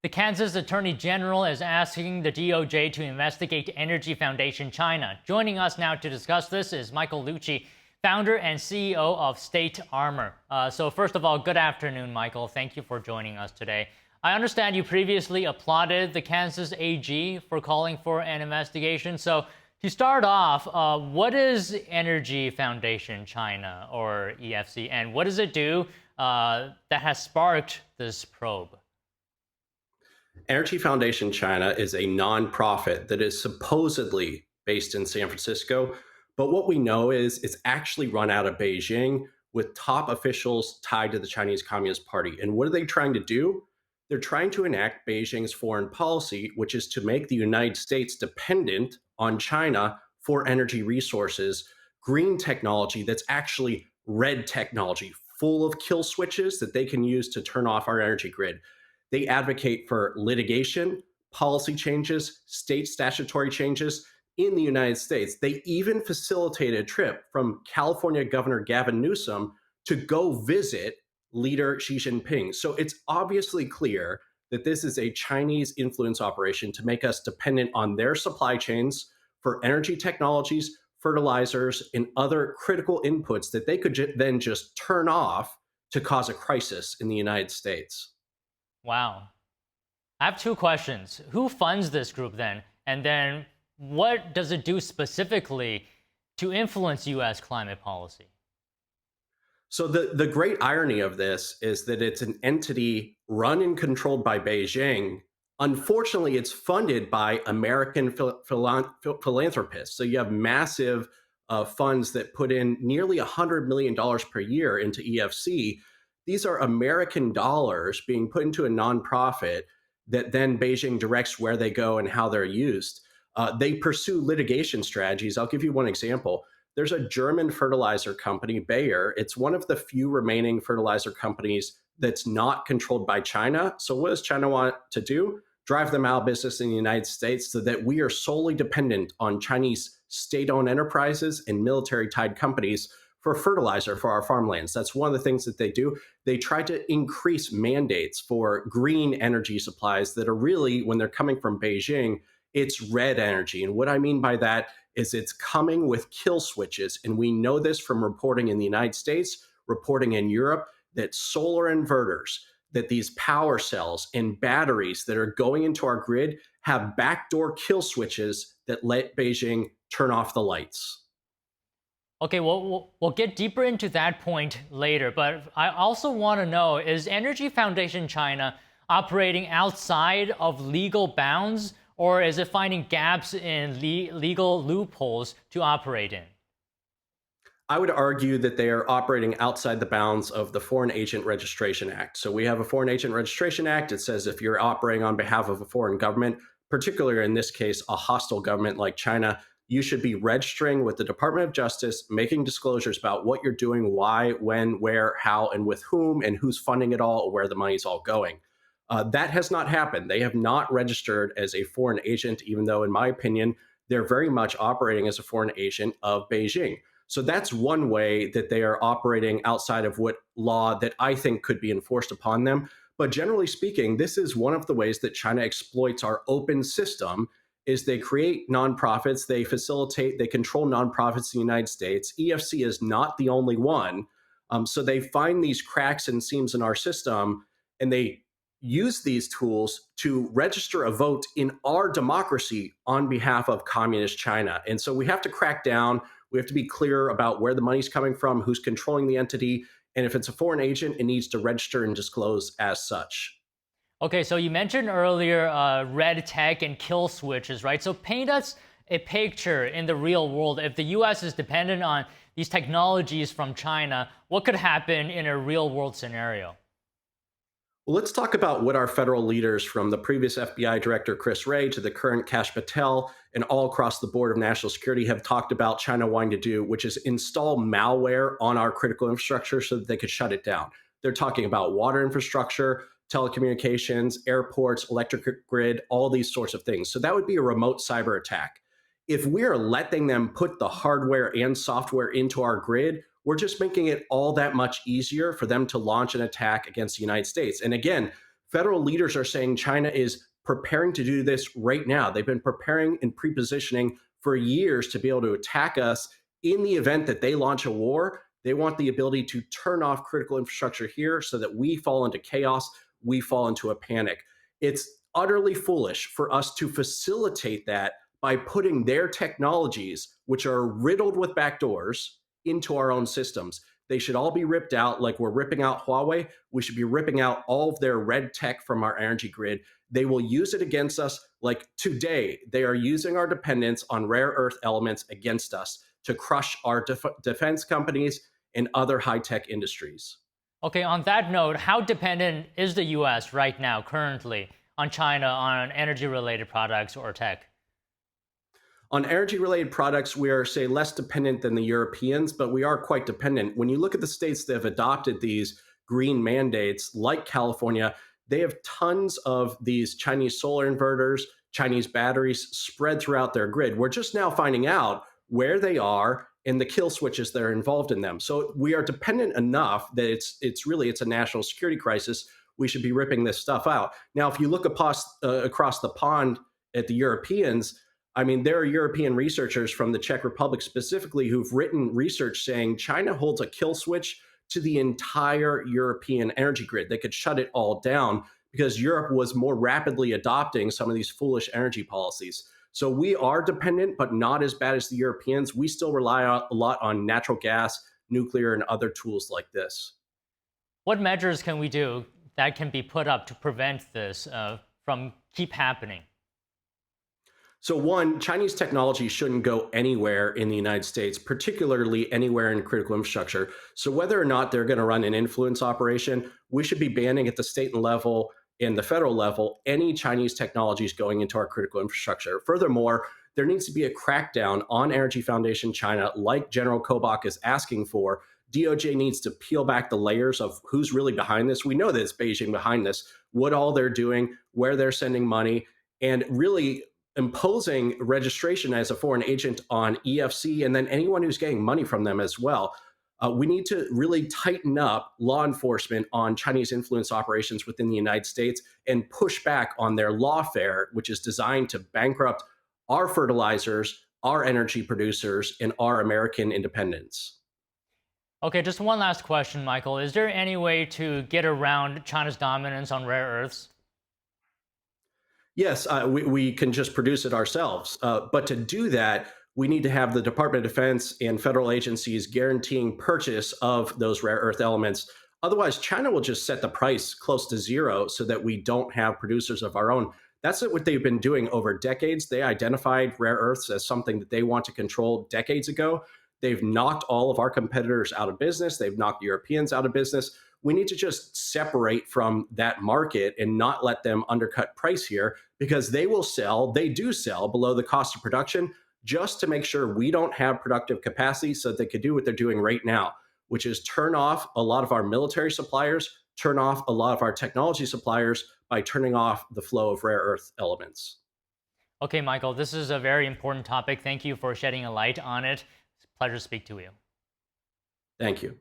The Kansas Attorney General is asking the DOJ to investigate Energy Foundation China. Joining us now to discuss this is Michael Lucci, founder and CEO of State Armor. So first of all, good afternoon, Michael. Thank you for joining us today. I understand you previously applauded the Kansas AG for calling for an investigation. So to start off, what is Energy Foundation China, or EFC, and what does it do that has sparked this probe? Energy Foundation China is a nonprofit that is supposedly based in San Francisco. But what we know is it's actually run out of Beijing with top officials tied to the Chinese Communist Party. And what are they trying to do? They're trying to enact Beijing's foreign policy, which is to make the United States dependent on China for energy resources, green technology that's actually red technology, full of kill switches that they can use to turn off our energy grid. They advocate for litigation, policy changes, state statutory changes in the United States. They even facilitated a trip from California Governor Gavin Newsom to go visit leader Xi Jinping. So it's obviously clear that this is a Chinese influence operation to make us dependent on their supply chains for energy technologies, fertilizers, and other critical inputs that they could then just turn off to cause a crisis in the United States. Wow. I have two questions. Who funds this group then? And then what does it do specifically to influence US climate policy? So the great irony of this is that it's an entity run and controlled by Beijing. Unfortunately, it's funded by American philanthropists. So you have massive funds that put in nearly $100 million per year into EFC. These are American dollars being put into a nonprofit that then Beijing directs where they go and how they're used. They pursue litigation strategies. I'll give you one example. There's a German fertilizer company, Bayer. It's one of the few remaining fertilizer companies that's not controlled by China. So what does China want to do? Drive them out of business in the United States so that we are solely dependent on Chinese state-owned enterprises and military-tied companies for fertilizer for our farmlands. That's one of the things that they do. They try to increase mandates for green energy supplies that are really, when they're coming from Beijing, it's red energy. And what I mean by that is it's coming with kill switches. And we know this from reporting in the United States, reporting in Europe, that solar inverters, that these power cells and batteries that are going into our grid have backdoor kill switches that let Beijing turn off the lights. Okay, well, we'll get deeper into that point later, but I also want to know, is Energy Foundation China operating outside of legal bounds, or is it finding gaps in legal loopholes to operate in? I would argue that they are operating outside the bounds of the Foreign Agent Registration Act. So we have a Foreign Agent Registration Act. It says if you're operating on behalf of a foreign government, particularly in this case, a hostile government like China, you should be registering with the Department of Justice, making disclosures about what you're doing, why, when, where, how, and with whom, and who's funding it all, or where the money's all going. That has not happened. They have not registered as a foreign agent, even though, in my opinion, they're very much operating as a foreign agent of Beijing. So that's one way that they are operating outside of what law that I think could be enforced upon them. But generally speaking, this is one of the ways that China exploits our open system is they create nonprofits, they facilitate, they control nonprofits in the United States. EFC is not the only one. So they find these cracks and seams in our system, and they use these tools to register a vote in our democracy on behalf of communist China. And so we have to crack down. We have to be clear about where the money's coming from, who's controlling the entity. And if it's a foreign agent, it needs to register and disclose as such. Okay, so you mentioned earlier red tech and kill switches, right? So paint us a picture in the real world. If the US is dependent on these technologies from China, what could happen in a real world scenario? Well, let's talk about what our federal leaders, from the previous FBI director, Chris Wray, to the current Kash Patel, and all across the board of national security have talked about China wanting to do, which is install malware on our critical infrastructure so that they could shut it down. They're talking about water infrastructure, telecommunications, airports, electric grid, all these sorts of things. So that would be a remote cyber attack. If we're letting them put the hardware and software into our grid, we're just making it all that much easier for them to launch an attack against the United States. And again, federal leaders are saying China is preparing to do this right now. They've been preparing and pre-positioning for years to be able to attack us in the event that they launch a war. They want the ability to turn off critical infrastructure here so that we fall into chaos, we fall into a panic. It's utterly foolish for us to facilitate that by putting their technologies, which are riddled with backdoors, into our own systems. They should all be ripped out like we're ripping out Huawei. We should be ripping out all of their red tech from our energy grid. They will use it against us. Like today, they are using our dependence on rare earth elements against us to crush our defense companies and other high tech industries. Okay, on that note, how dependent is the US right now, currently, on China on energy related products or tech? On energy related products, we are, say, less dependent than the Europeans, but we are quite dependent. When you look at the states that have adopted these green mandates, like California, they have tons of these Chinese solar inverters, Chinese batteries spread throughout their grid. We're just now finding out where they are and the kill switches that are involved in them. So we are dependent enough that it's a national security crisis. We should be ripping this stuff out. Now, if you look across the pond at the Europeans, I mean, there are European researchers from the Czech Republic specifically who've written research saying China holds a kill switch to the entire European energy grid. They could shut it all down because Europe was more rapidly adopting some of these foolish energy policies. So we are dependent, but not as bad as the Europeans. We still rely a lot on natural gas, nuclear, and other tools like this. What measures can we do that can be put up to prevent this from keep happening? So, one, Chinese technology shouldn't go anywhere in the United States, particularly anywhere in critical infrastructure. So, whether or not they're going to run an influence operation, we should be banning at the state level and the federal level any Chinese technologies going into our critical infrastructure. Furthermore, there needs to be a crackdown on Energy Foundation China, like General Kobach is asking for. DOJ needs to peel back the layers of who's really behind this. We know that it's Beijing behind this, what all they're doing, where they're sending money, and really imposing registration as a foreign agent on EFC and then anyone who's getting money from them as well. We need to really tighten up law enforcement on Chinese influence operations within the United States and push back on their lawfare, which is designed to bankrupt our fertilizers, our energy producers, and our American independence. Okay, just one last question, Michael. Is there any way to get around China's dominance on rare earths? Yes, we can just produce it ourselves. But to do that, we need to have the Department of Defense and federal agencies guaranteeing purchase of those rare earth elements. Otherwise, China will just set the price close to zero so that we don't have producers of our own. That's what they've been doing over decades. They identified rare earths as something that they want to control decades ago. They've knocked all of our competitors out of business. They've knocked the Europeans out of business. We need to just separate from that market and not let them undercut price here because they do sell below the cost of production just to make sure we don't have productive capacity so that they could do what they're doing right now, which is turn off a lot of our military suppliers, turn off a lot of our technology suppliers by turning off the flow of rare earth elements. Okay, Michael, this is a very important topic. Thank you for shedding a light on it. It's a pleasure to speak to you. Thank you.